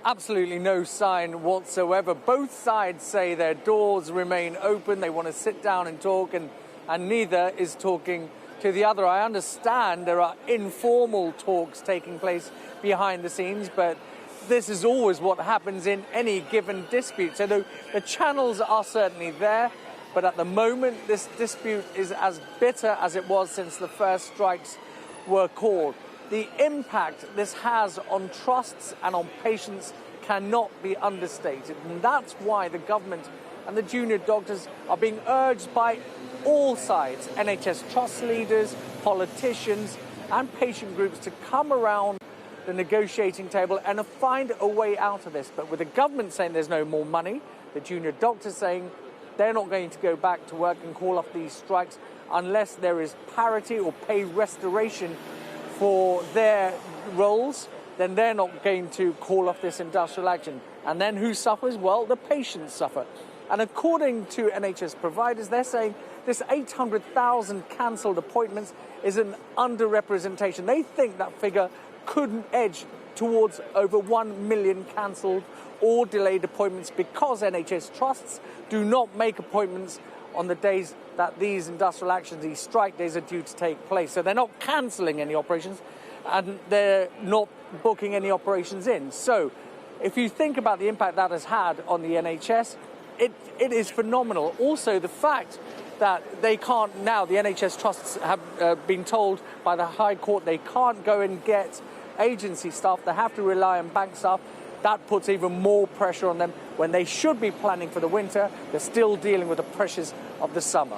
Absolutely no sign whatsoever. Both sides say their doors remain open. They want to sit down and talk, and neither is talking to the other. I understand there are informal talks taking place behind the scenes, but this is always what happens in any given dispute. So the channels are certainly there, but at the moment this dispute is as bitter as it was since the first strikes were called. The impact this has on trusts and on patients cannot be understated. And that's why the government and the junior doctors are being urged by all sides, NHS trust leaders, politicians and patient groups, to come around the negotiating table and find a way out of this. But with the government saying there's no more money, the junior doctors saying they're not going to go back to work and call off these strikes unless there is parity or pay restoration for their roles, then they're not going to call off this industrial action. And then who suffers? Well, the patients suffer. And according to NHS providers, they're saying this 800,000 cancelled appointments is an underrepresentation. They think that figure could edge towards over 1 million cancelled or delayed appointments because NHS trusts do not make appointments on the days that these industrial actions, these strike days, are due to take place. So they're not cancelling any operations and they're not booking any operations in. So if you think about the impact that has had on the NHS, it is phenomenal. Also, the fact that they can't now, the NHS trusts have been told by the High Court they can't go and get agency staff, they have to rely on bank staff. That puts even more pressure on them when they should be planning for the winter. They're still dealing with the pressures of the summer.